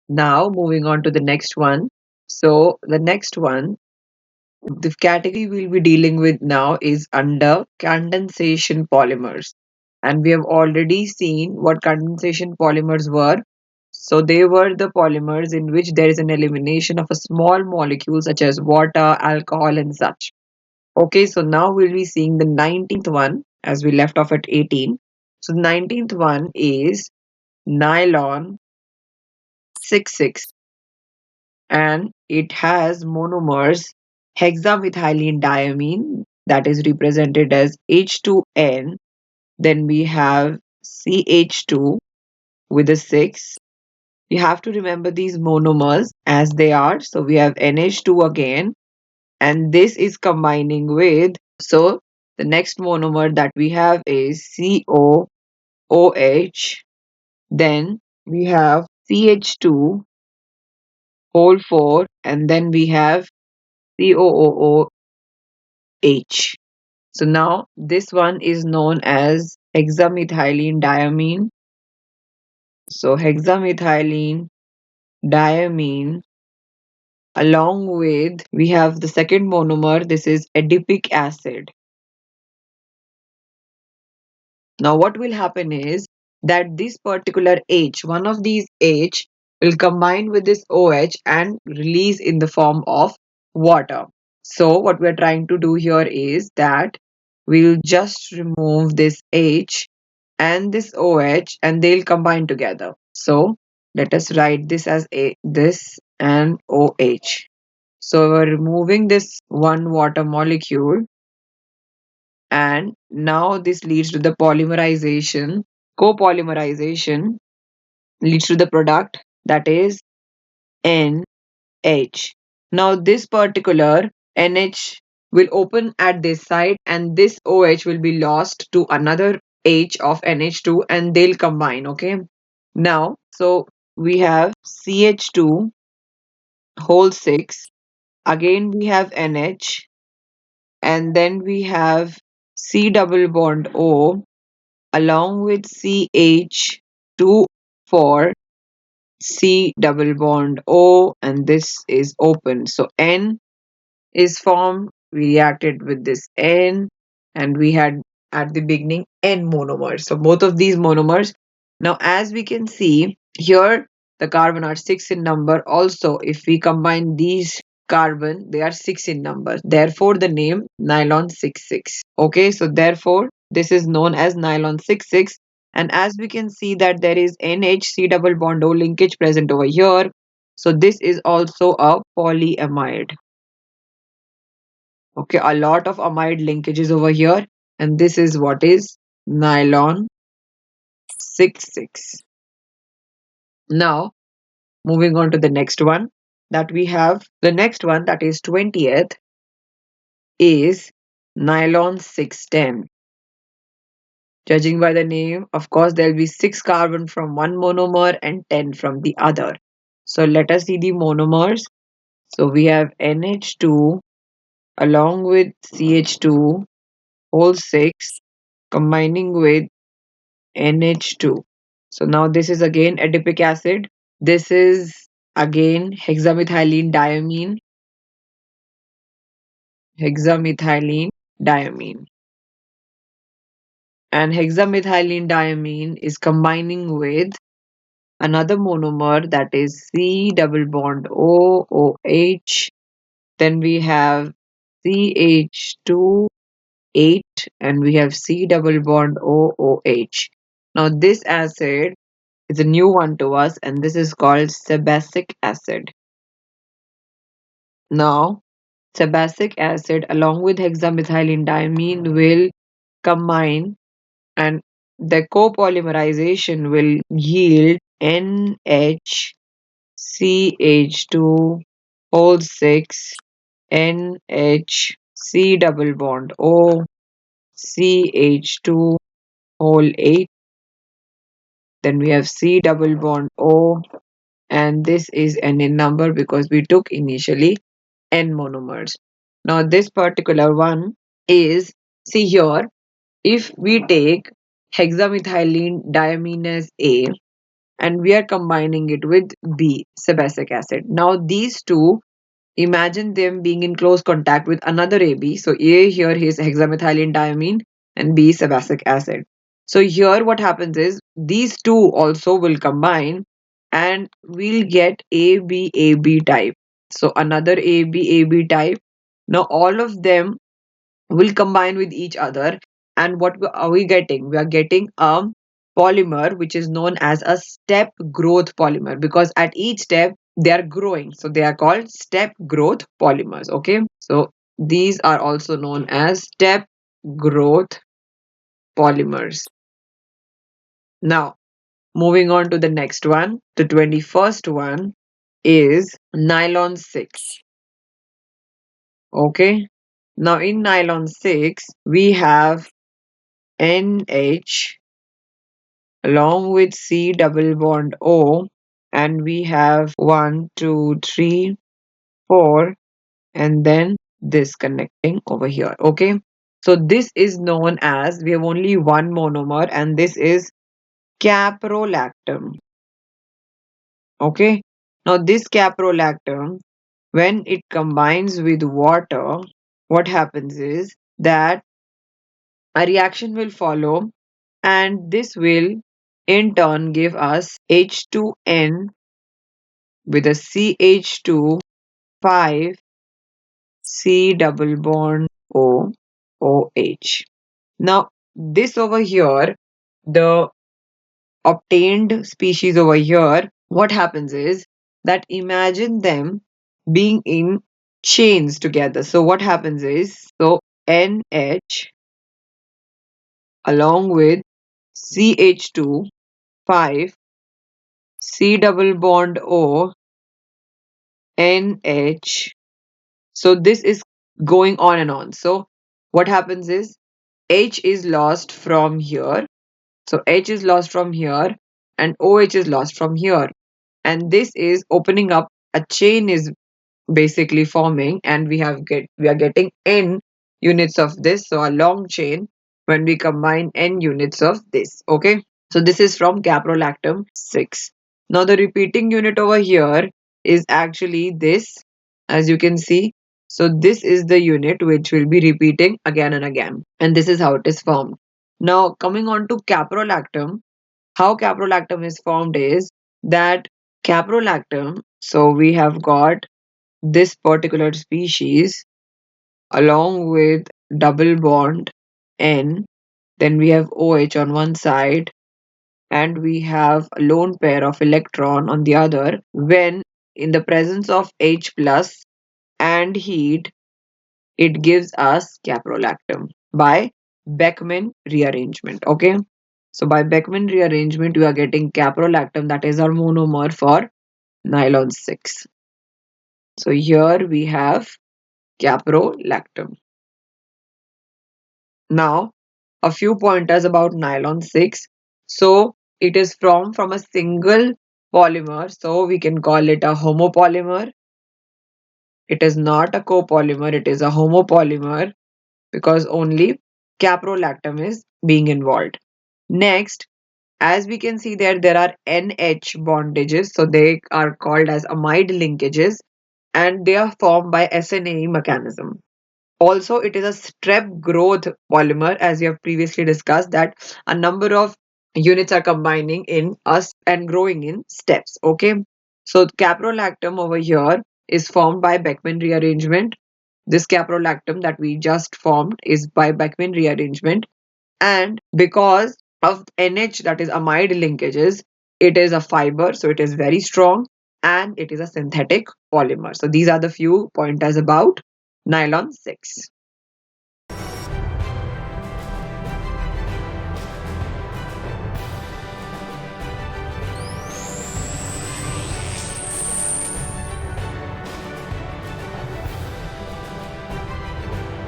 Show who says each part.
Speaker 1: Now moving on to the next one. So the next one, the category we'll be dealing with now is under condensation polymers. And we have already seen what condensation polymers were. So they were the polymers in which there is an elimination of a small molecule such as water, alcohol, and such. Okay, so now we'll be seeing the 19th one as we left off at 18. So the 19th one is nylon 66, and it has monomers hexamethylene diamine, that is represented as H2N. Then we have CH2 with a 6. You have to remember these monomers as they are. So we have NH2 again, and this is combining with, so the next monomer that we have is COOH. Then we have CH2 whole 4, and then we have COOH. So now this one is known as hexamethylene diamine. So hexamethylene diamine, along with we have the second monomer, this is adipic acid. Now what will happen is that this particular H, one of these H, will combine with this OH and release in the form of water. So what we're trying to do here is that we'll just remove this H and this OH and they'll combine together. So let us write this as this and OH. So we're removing this one water molecule, and now this leads to the polymerization. Copolymerization leads to the product that is NH. Now this particular NH will open at this side, and this OH will be lost to another H of NH2 and they'll combine. Okay, now so we have CH2 whole 6, again we have NH, and then we have C double bond O along with CH2 for C double bond O, and this is open. So N is formed, we reacted with this N, and we had at the beginning N monomers. So both of these monomers. Now as we can see here, the carbon are 6 in number. Also, if we combine these carbon, they are 6 in number. Therefore, the name nylon 66. Okay, so therefore, this is known as nylon 66. And as we can see that there is NHC double bond O linkage present over here. So this is also a polyamide. Okay, a lot of amide linkages over here, and this is what is nylon 66. Now, moving on to the next one that we have, the next one that is 20th is nylon 610. Judging by the name, of course, there will be 6 carbon from one monomer and 10 from the other. So let us see the monomers. So we have NH2 along with CH2 whole 6 combining with NH2. So now this is again adipic acid. This is again hexamethylene diamine. Hexamethylene diamine. And hexamethylene diamine is combining with another monomer that is C double bond O OH. Then we have CH2 8, and we have C double bond O OH. Now this acid is a new one to us, and this is called sebacic acid. Now, sebacic acid along with hexamethylene diamine will combine, and the copolymerization will yield NHCH2 whole 6 NHC double bond O CH2 whole 8. Then we have C double bond O, and this is an in number because we took initially N monomers. Now this particular one is, see here, if we take hexamethylene diamine as A, and we are combining it with B, sebacic acid. Now these two, imagine them being in close contact with another AB. So A here is hexamethylene diamine and B sebacic acid. So here what happens is these two also will combine and we'll get AB type. So another AB type. Now all of them will combine with each other, and what are we getting? We are getting a polymer which is known as a step growth polymer, because at each step they are growing, so they are called step growth polymers. Okay, so these are also known as step growth polymers. Now moving on to the next one, the 21st one is nylon 6. Okay, now in nylon 6 we have NH along with C double bond O, and we have 1, 2, 3, 4, and then this connecting over here. Okay, so this is known as, we have only one monomer, and this is caprolactam. Okay, now this caprolactam, when it combines with water, what happens is that a reaction will follow, and this will in turn give us H2N with a CH2 5 C double bond O OH. Now this over here, the obtained species over here, what happens is that imagine them being in chains together. So what happens is, so NH along with CH2 5 C double bond O NH. So this is going on and on. So what happens is H is lost from here. So H is lost from here and OH is lost from here. And this is opening up, a chain is basically forming, and we are getting N units of this. So a long chain when we combine N units of this. Okay. So this is from caprolactam 6. Now the repeating unit over here is actually this, as you can see. So this is the unit which will be repeating again and again, and this is how it is formed. Now coming on to caprolactam, how caprolactam is formed is that caprolactam, so we have got this particular species along with double bond N, then we have OH on one side, and we have a lone pair of electron on the other. When in the presence of H plus and heat, it gives us caprolactam by Beckmann rearrangement. Okay, so by Beckmann rearrangement we are getting caprolactam, that is our monomer for nylon 6. So here we have caprolactam. Now a few pointers about nylon 6. So it is formed from a single polymer, so we can call it a homopolymer. It is not a copolymer, it is a homopolymer, because only caprolactam is being involved. Next, as we can see there are NH bondages, so they are called as amide linkages, and they are formed by SNAE mechanism. Also, it is a strep growth polymer, as we have previously discussed, that a number of units are combining in us and growing in steps. Okay, so caprolactam over here is formed by Beckmann rearrangement. This caprolactam that we just formed is by Beckmann rearrangement, and because of NH, that is amide linkages, it is a fiber, so it is very strong, and it is a synthetic polymer. So these are the few pointers about nylon 6.